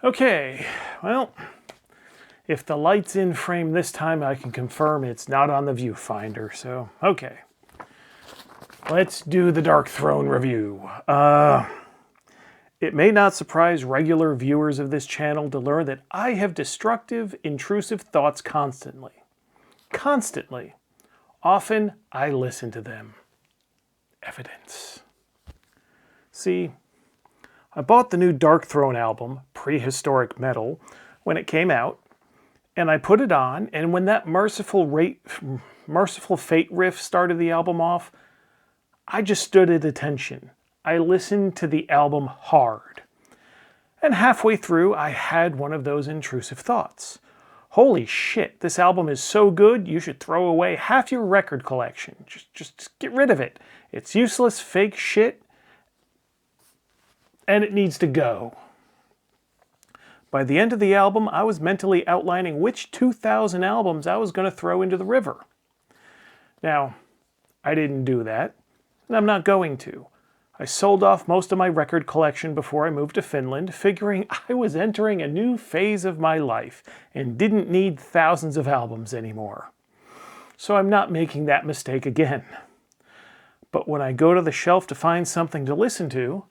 Okay, well, if the light's in frame this time, I can confirm it's not on the viewfinder, so okay. Let's do the Darkthrone review. It may not surprise regular viewers of this channel to learn that I have destructive, intrusive thoughts constantly. Constantly. Often, I listen to them. Evidence. See, I bought the new Darkthrone album, Prehistoric Metal, when it came out, and I put it on, and when that Merciful Fate riff started the album off, I just stood at attention. I listened to the album hard. And halfway through, I had one of those intrusive thoughts. Holy shit, this album is so good, you should throw away half your record collection. Just get rid of it. It's useless, fake shit, and it needs to go. By the end of the album, I was mentally outlining which 2,000 albums I was going to throw into the river. Now, I didn't do that, and I'm not going to. I sold off most of my record collection before I moved to Finland, figuring I was entering a new phase of my life and didn't need thousands of albums anymore. So I'm not making that mistake again. But when I go to the shelf to find something to listen to,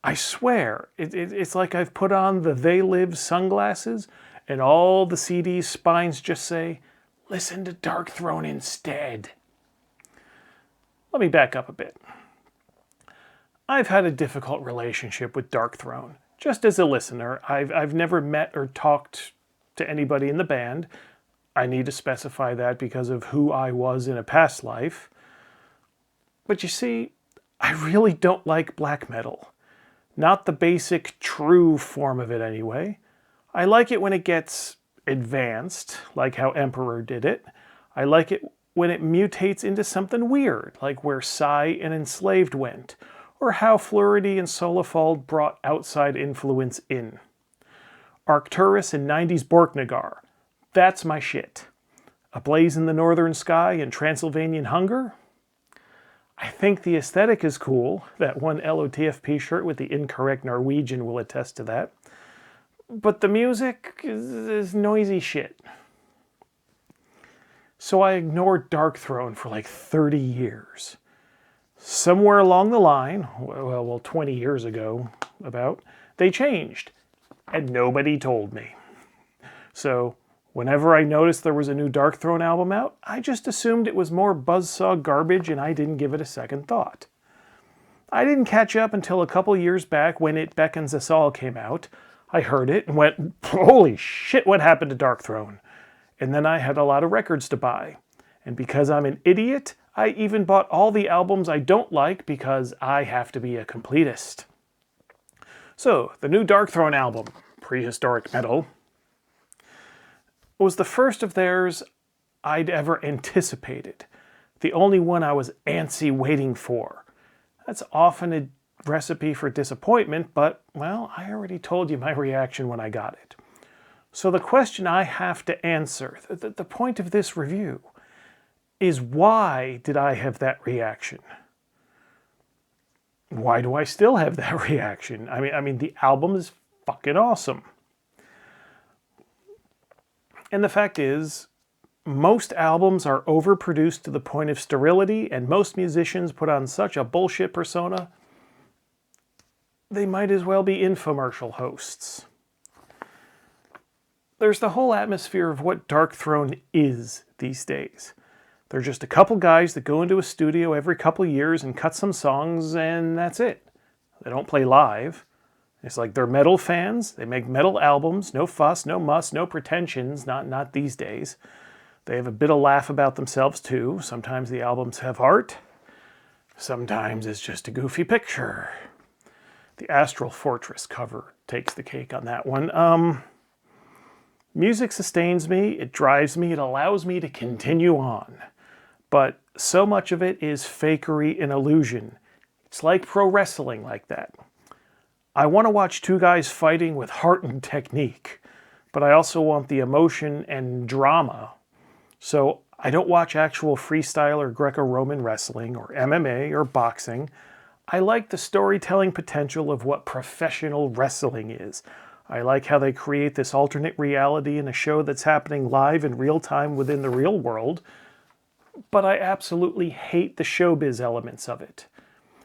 I swear, it's like I've put on the They Live sunglasses and all the CD's spines just say, listen to Darkthrone instead. Let me back up a bit. I've had a difficult relationship with Darkthrone. Just as a listener, I've never met or talked to anybody in the band. I need to specify that because of who I was in a past life. But you see, I really don't like black metal. Not the basic, true form of it anyway. I like it when it gets advanced, like how Emperor did it. I like it when it mutates into something weird, like where Psy and Enslaved went, or how Fluidity and Solifald brought outside influence in. Arcturus and 90s Borknagar, that's my shit. A Blaze in the Northern Sky and Transylvanian Hunger? I think the aesthetic is cool. That one LOTFP shirt with the incorrect Norwegian will attest to that. But the music is noisy shit. So I ignored Darkthrone for like 30 years. Somewhere along the line, well, 20 years ago, about, they changed. And nobody told me. So whenever I noticed there was a new Darkthrone album out, I just assumed it was more buzzsaw garbage and I didn't give it a second thought. I didn't catch up until a couple years back when It Beckons Us All came out. I heard it and went, holy shit, what happened to Darkthrone? And then I had a lot of records to buy. And because I'm an idiot, I even bought all the albums I don't like because I have to be a completist. So, the new Darkthrone album, Prehistoric Metal, was the first of theirs I'd ever anticipated. The only one I was antsy waiting for. That's often a recipe for disappointment, but, well, I already told you my reaction when I got it. So the question I have to answer, the point of this review, is why did I have that reaction? Why do I still have that reaction? I mean, the album is fucking awesome. And the fact is, most albums are overproduced to the point of sterility, and most musicians put on such a bullshit persona, they might as well be infomercial hosts. There's the whole atmosphere of what Darkthrone is these days. They're just a couple guys that go into a studio every couple years and cut some songs, and that's it. They don't play live. It's like they're metal fans. They make metal albums. No fuss, no muss, no pretensions. Not these days. They have a bit of laugh about themselves too. Sometimes the albums have heart. Sometimes it's just a goofy picture. The Astral Fortress cover takes the cake on that one. Music sustains me. It drives me. It allows me to continue on. But so much of it is fakery and illusion. It's like pro wrestling like that. I want to watch two guys fighting with heart and technique, but I also want the emotion and drama. So I don't watch actual freestyle or Greco-Roman wrestling or MMA or boxing. I like the storytelling potential of what professional wrestling is. I like how they create this alternate reality in a show that's happening live in real time within the real world, but I absolutely hate the showbiz elements of it.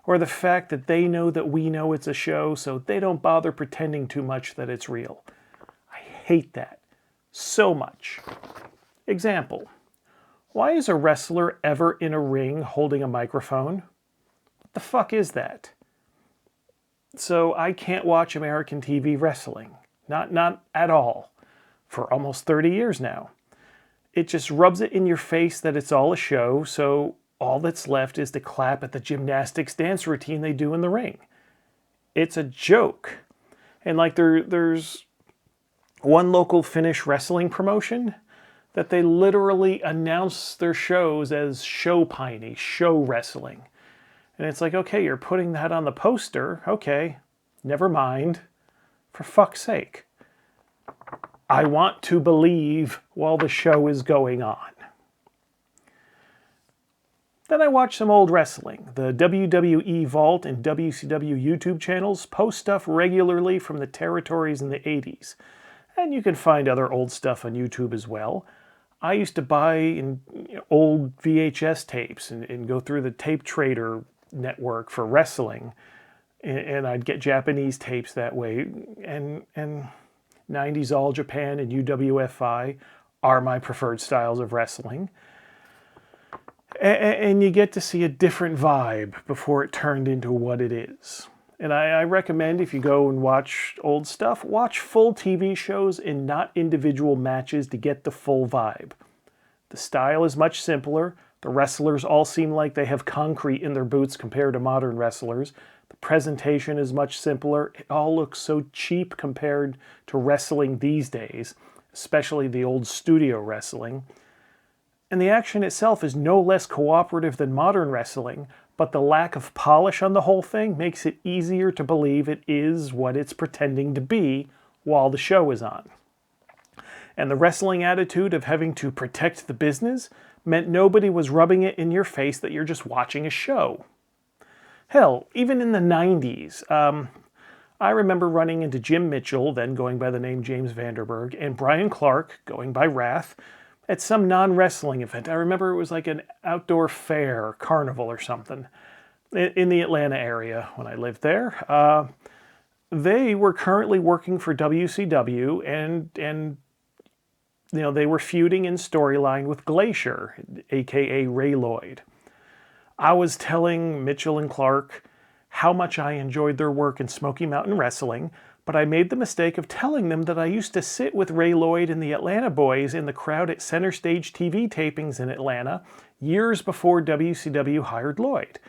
Or the fact that they know that we know it's a show, so they don't bother pretending too much that it's real. I hate that so much. Example, why is a wrestler ever in a ring holding a microphone? What the fuck is that? So I can't watch American TV wrestling. Not at all. For almost 30 years now. It just rubs it in your face that it's all a show, so all that's left is to clap at the gymnastics dance routine they do in the ring. It's a joke. And like there's one local Finnish wrestling promotion that they literally announce their shows as showpiny, show wrestling. And it's like, okay, you're putting that on the poster. Okay, never mind. For fuck's sake. I want to believe while the show is going on. Then I watch some old wrestling. The WWE Vault and WCW YouTube channels post stuff regularly from the territories in the 80s. And you can find other old stuff on YouTube as well. I used to buy old VHS tapes and go through the tape trader network for wrestling. And I'd get Japanese tapes that way. And 90s All Japan and UWFI are my preferred styles of wrestling. And you get to see a different vibe before it turned into what it is. And I recommend if you go and watch old stuff, watch full TV shows and not individual matches to get the full vibe. The style is much simpler. The wrestlers all seem like they have concrete in their boots compared to modern wrestlers. The presentation is much simpler. It all looks so cheap compared to wrestling these days, especially the old studio wrestling. And the action itself is no less cooperative than modern wrestling, but the lack of polish on the whole thing makes it easier to believe it is what it's pretending to be while the show is on. And the wrestling attitude of having to protect the business meant nobody was rubbing it in your face that you're just watching a show. Hell, even in the 90s, I remember running into Jim Mitchell, then going by the name James Vanderberg, and Brian Clark, going by Wrath, at some non-wrestling event. I remember it was like an outdoor fair, carnival or something, in the Atlanta area when I lived there. They were currently working for WCW, and they were feuding in storyline with Glacier, aka Ray Lloyd. I was telling Mitchell and Clark how much I enjoyed their work in Smoky Mountain Wrestling, but I made the mistake of telling them that I used to sit with Ray Lloyd and the Atlanta Boys in the crowd at Center Stage TV tapings in Atlanta years before WCW hired Lloyd.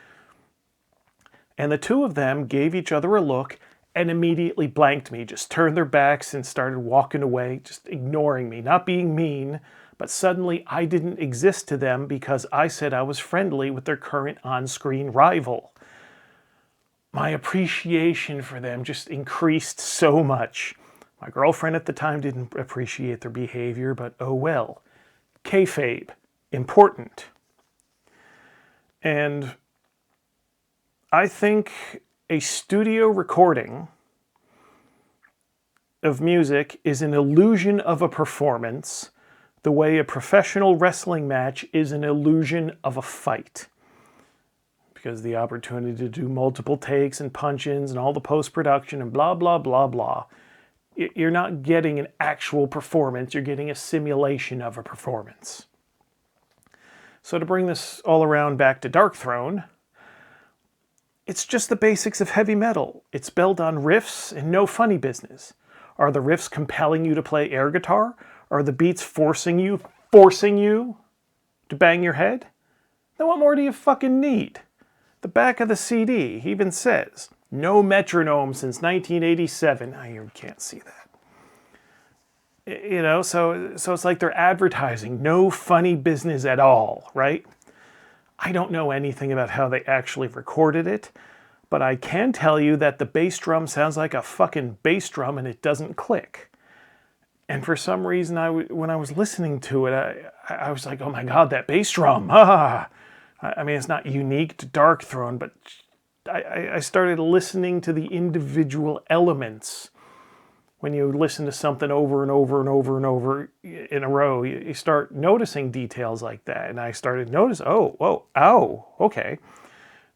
And the two of them gave each other a look and immediately blanked me, just turned their backs and started walking away, just ignoring me, not being mean, but suddenly I didn't exist to them because I said I was friendly with their current on-screen rival. My appreciation for them just increased so much. My girlfriend at the time didn't appreciate their behavior, but oh well. Kayfabe, important. And I think a studio recording of music is an illusion of a performance, the way a professional wrestling match is an illusion of a fight. Because the opportunity to do multiple takes and punch-ins and all the post-production and blah, blah, blah, blah. You're not getting an actual performance, you're getting a simulation of a performance. So to bring this all around back to Darkthrone, it's just the basics of heavy metal. It's built on riffs and no funny business. Are the riffs compelling you to play air guitar? Are the beats forcing you to bang your head? Then what more do you fucking need? The back of the CD even says, no metronome since 1987. You can't see that. So it's like they're advertising no funny business at all, right? I don't know anything about how they actually recorded it, but I can tell you that the bass drum sounds like a fucking bass drum and it doesn't click. And for some reason, when I was listening to it, I was like, oh my God, that bass drum, I mean, it's not unique to Darkthrone, but I started listening to the individual elements when you listen to something over and over and over and over in a row, you start noticing details like that. And I started noticing, oh, whoa, ow, okay.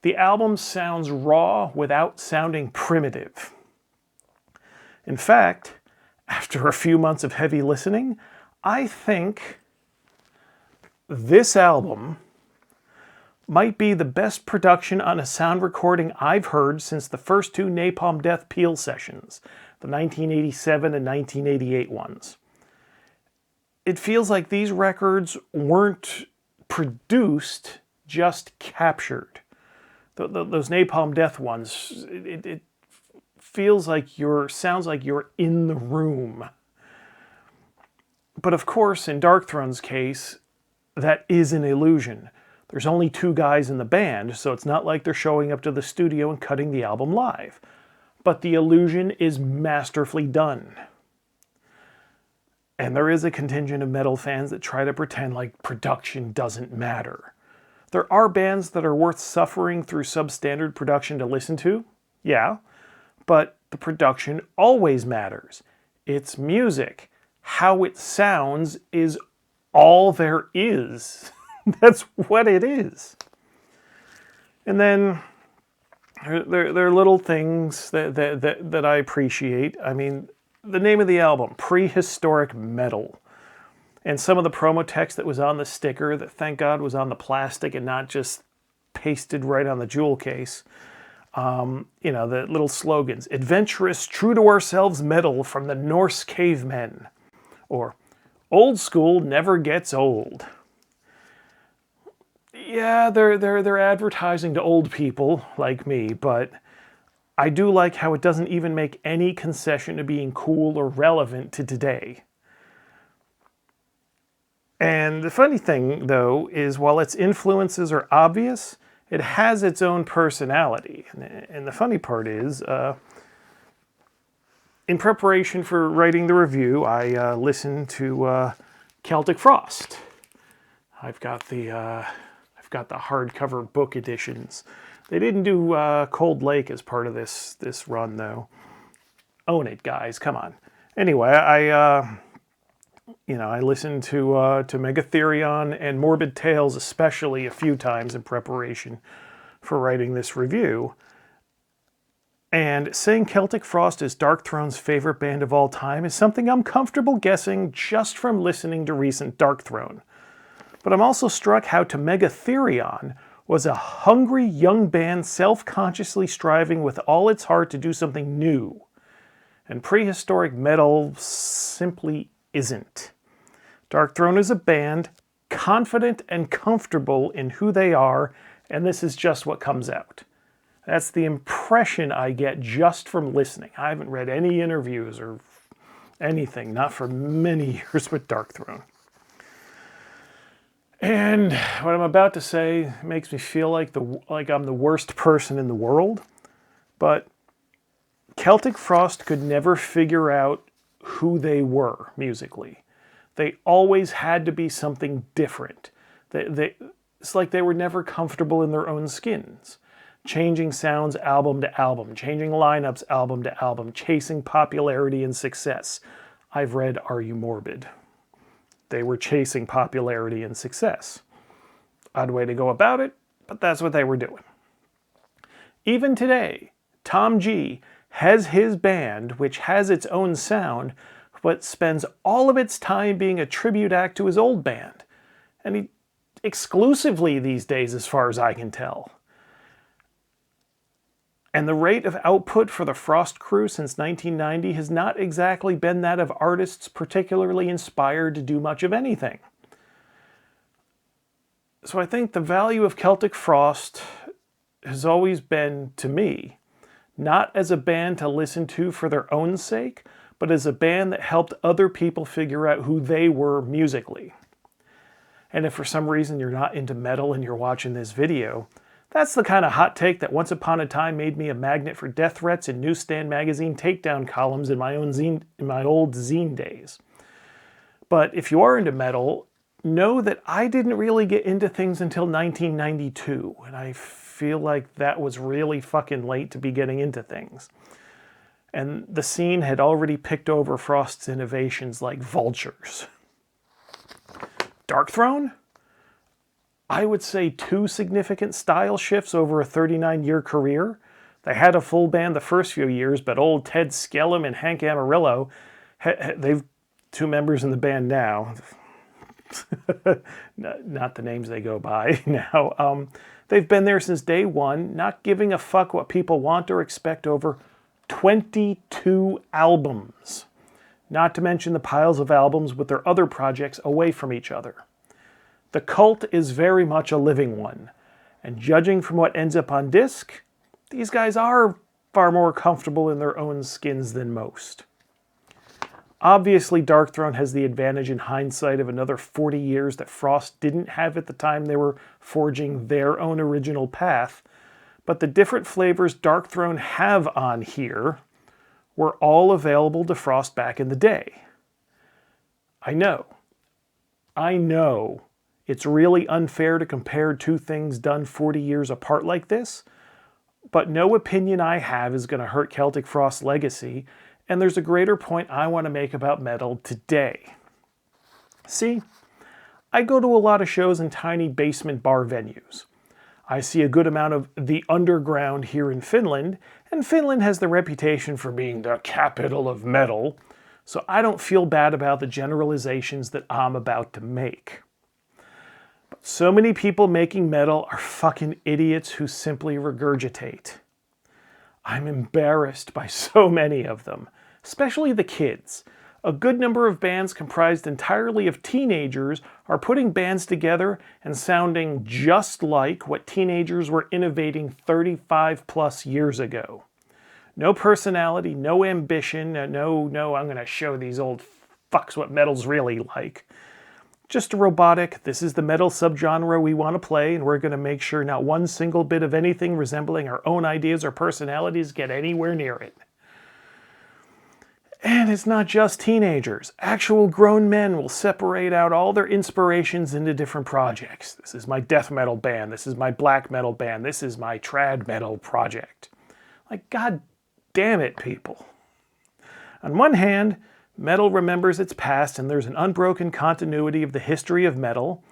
The album sounds raw without sounding primitive. In fact, after a few months of heavy listening, I think this album might be the best production on a sound recording I've heard since the first two Napalm Death Peel sessions, the 1987 and 1988 ones. It feels like these records weren't produced, just captured. Those Napalm Death ones, it feels like sounds like you're in the room. But of course, in Darkthrone's case, that is an illusion. There's only two guys in the band, so it's not like they're showing up to the studio and cutting the album live. But the illusion is masterfully done. And there is a contingent of metal fans that try to pretend like production doesn't matter. There are bands that are worth suffering through substandard production to listen to, yeah, but the production always matters. It's music. How it sounds is all there is. That's what it is. And then there are little things that I appreciate. I mean, the name of the album, Prehistoric Metal. And some of the promo text that was on the sticker that, thank God, was on the plastic and not just pasted right on the jewel case. You know, the little slogans. Adventurous, true to ourselves metal from the Norse cavemen. Or, old school never gets old. Yeah, they're advertising to old people like me, but I do like how it doesn't even make any concession to being cool or relevant to today. And the funny thing, though, is while its influences are obvious, it has its own personality. And the funny part is, in preparation for writing the review, I listened to Celtic Frost. I've got the hardcover book editions. They didn't do Cold Lake as part of this run, though. Own it, guys. Come on. Anyway, I listened to Megatherion and Morbid Tales especially a few times in preparation for writing this review. And saying Celtic Frost is Darkthrone's favorite band of all time is something I'm comfortable guessing just from listening to recent Darkthrone. But I'm also struck how To Megatherion was a hungry young band self-consciously striving with all its heart to do something new. And Prehistoric Metal simply isn't. Darkthrone is a band confident and comfortable in who they are, and this is just what comes out. That's the impression I get just from listening. I haven't read any interviews or anything, not for many years with Darkthrone. And what I'm about to say makes me feel like I'm the worst person in the world, but Celtic Frost could never figure out who they were musically. They always had to be something different. It's like they were never comfortable in their own skins. Changing sounds album to album, changing lineups album to album, chasing popularity and success. I've read Are You Morbid? They were chasing popularity and success. Odd way to go about it, but that's what they were doing. Even today, Tom G has his band, which has its own sound, but spends all of its time being a tribute act to his old band. And he exclusively these days, as far as I can tell. And the rate of output for the Frost crew since 1990 has not exactly been that of artists particularly inspired to do much of anything. So I think the value of Celtic Frost has always been, to me, not as a band to listen to for their own sake, but as a band that helped other people figure out who they were musically. And if for some reason you're not into metal and you're watching this video, that's the kind of hot take that once upon a time made me a magnet for death threats and newsstand magazine takedown columns in my old zine days. But if you are into metal, know that I didn't really get into things until 1992, and I feel like that was really fucking late to be getting into things. and the scene had already picked over Frost's innovations like vultures. Darkthrone? I would say 2 significant style shifts over a 39-year career. They had a full band the first few years, but old Ted Skellum and Hank Amarillo, they've 2 members in the band now. Not the names they go by now. They've been there since day one, not giving a fuck what people want or expect over 22 albums. Not to mention the piles of albums with their other projects away from each other. The cult is very much a living one, and judging from what ends up on disc, these guys are far more comfortable in their own skins than most. Obviously, Darkthrone has the advantage in hindsight of another 40 years that Frost didn't have at the time they were forging their own original path, but the different flavors Darkthrone have on here were all available to Frost back in the day. I know it's really unfair to compare 2 things done 40 years apart like this, but no opinion I have is going to hurt Celtic Frost's legacy, and there's a greater point I want to make about metal today. See, I go to a lot of shows in tiny basement bar venues. I see a good amount of the underground here in Finland, and Finland has the reputation for being the capital of metal, so I don't feel bad about the generalizations that I'm about to make. But so many people making metal are fucking idiots who simply regurgitate. I'm embarrassed by so many of them, especially the kids. A good number of bands comprised entirely of teenagers are putting bands together and sounding just like what teenagers were innovating 35 plus years ago. No personality, no ambition, no, I'm going to show these old fucks what metal's really like. Just a robotic, this is the metal subgenre we want to play, and we're going to make sure not one single bit of anything resembling our own ideas or personalities get anywhere near it. And it's not just teenagers. Actual grown men will separate out all their inspirations into different projects. This is my death metal band. This is my black metal band. This is my trad metal project. Like, god damn it, people. On one hand, metal remembers its past and there's an unbroken continuity of the history of metal.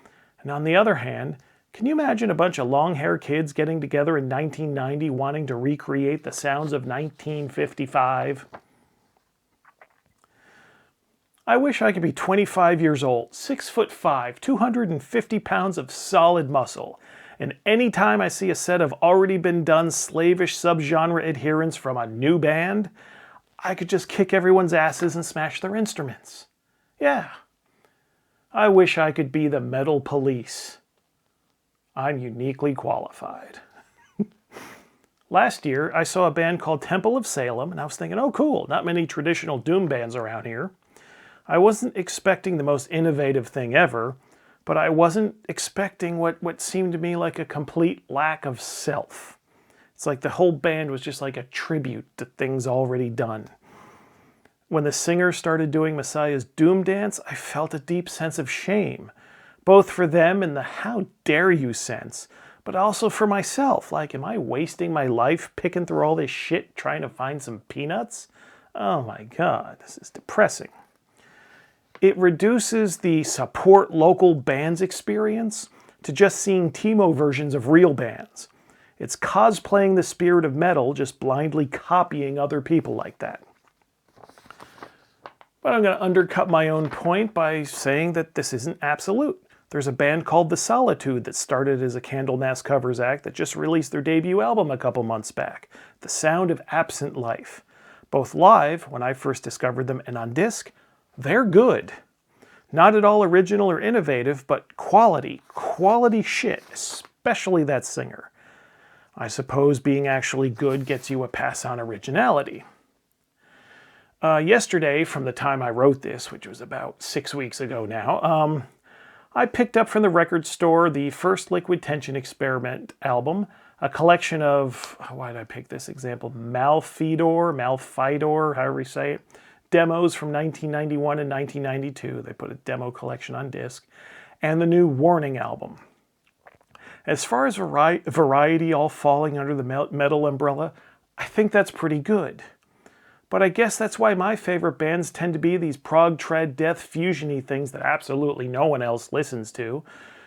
And on the other hand, can you imagine a bunch of long-haired kids getting together in 1990 wanting to recreate the sounds of 1955? I wish I could be 25 years old, 6'5", 250 pounds of solid muscle, and anytime I see a set of already been done slavish subgenre adherents from a new band, I could just kick everyone's asses and smash their instruments. Yeah. I wish I could be the metal police. I'm uniquely qualified. Last year, I saw a band called Temple of Salem, and I was thinking, oh cool, not many traditional doom bands around here. I wasn't expecting the most innovative thing ever, but I wasn't expecting what seemed to me like a complete lack of self. It's like the whole band was just like a tribute to things already done. When the singer started doing Messiah's Doom Dance, I felt a deep sense of shame, both for them in the how dare you sense, but also for myself. Like, am I wasting my life picking through all this shit trying to find some peanuts? Oh my god, this is depressing. It reduces the support local bands experience to just seeing Timo versions of real bands. It's cosplaying the spirit of metal, just blindly copying other people like that. But I'm going to undercut my own point by saying that this isn't absolute. There's a band called The Solitude that started as a Candlemass covers act that just released their debut album a couple months back, The Sound of Absent Life. Both live, when I first discovered them, and on disc, they're good. Not at all original or innovative, but quality shit, especially that singer. I suppose being actually good gets you a pass on originality. Yesterday, from the time I wrote this, which was about 6 weeks ago now, I picked up from the record store the first Liquid Tension Experiment album, a collection of, why did I pick this example? Malfidor, however you say it, demos from 1991 and 1992. They put a demo collection on disc, and the new Warning album. As far as variety all falling under the metal umbrella, I think that's pretty good. But I guess that's why my favorite bands tend to be these prog, trad, death, fusion-y things that absolutely no one else listens to.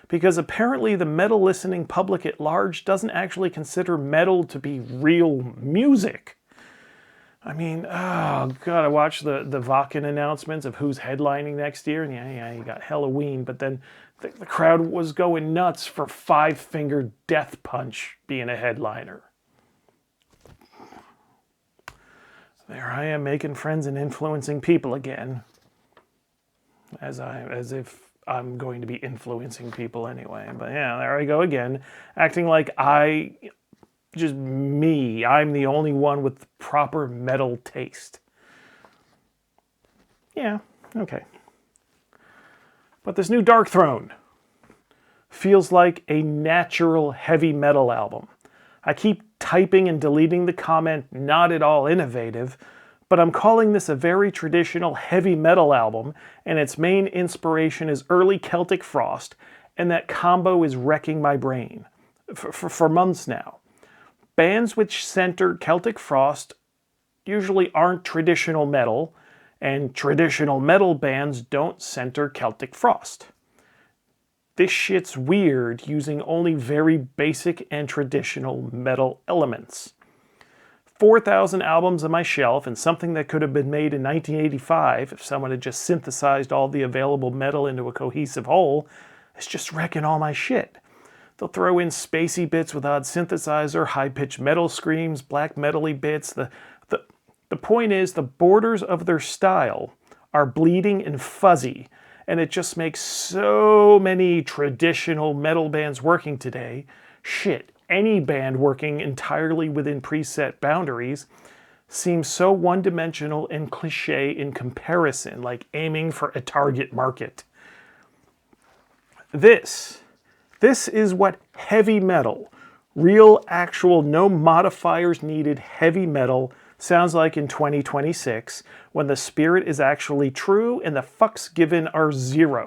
Because apparently the metal listening public at large doesn't actually consider metal to be real music. I mean, oh god, I watched the Wacken announcements of who's headlining next year, and yeah, you got Halloween, but then the crowd was going nuts for Five Finger Death Punch being a headliner. There I am making friends and influencing people again. As if I'm going to be influencing people anyway. But yeah, there I go again, acting like I'm the only one with proper metal taste. Yeah, okay. But this new Darkthrone feels like a natural heavy metal album. I keep typing and deleting the comment, not at all innovative, but I'm calling this a very traditional heavy metal album, and its main inspiration is early Celtic Frost, and that combo is wrecking my brain for months now. Bands which center Celtic Frost usually aren't traditional metal, and traditional metal bands don't center Celtic Frost. This shit's weird, using only very basic and traditional metal elements. 4,000 albums on my shelf, and something that could have been made in 1985 if someone had just synthesized all the available metal into a cohesive whole, is just wrecking all my shit. They'll throw in spacey bits with odd synthesizer, high-pitched metal screams, black metal-y bits. The point is, the borders of their style are bleeding and fuzzy, and it just makes so many traditional metal bands working today, shit, any band working entirely within preset boundaries, seems so one-dimensional and cliche in comparison, like aiming for a target market. This is what heavy metal, real, actual, no modifiers needed heavy metal sounds like in 2026, when the spirit is actually true and the fucks given are zero.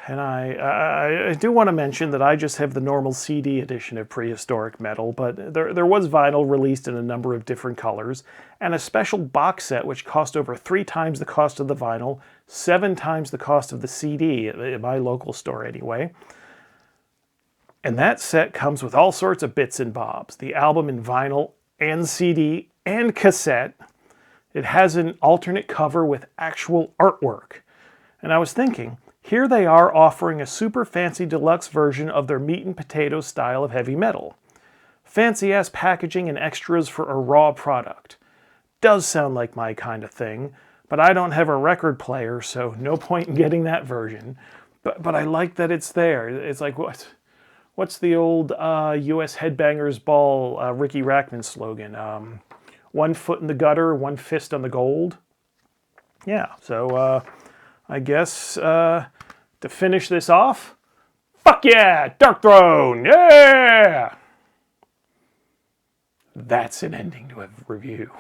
And I do want to mention that I just have the normal CD edition of Prehistoric Metal, but there was vinyl released in a number of different colors, and a special box set which cost over 3 times the cost of the vinyl, 7 times the cost of the CD, at my local store anyway. And that set comes with all sorts of bits and bobs. The album in vinyl and CD and cassette. It has an alternate cover with actual artwork. And I was thinking, here they are offering a super fancy deluxe version of their meat and potatoes style of heavy metal. Fancy ass packaging and extras for a raw product. Does sound like my kind of thing, but I don't have a record player, so no point in getting that version. But I like that it's there. It's like, what's the old US Headbangers Ball Ricky Rackman slogan? 1 foot in the gutter, 1 fist on the gold. Yeah, so I guess to finish this off, fuck yeah, Darkthrone, yeah! That's an ending to a review.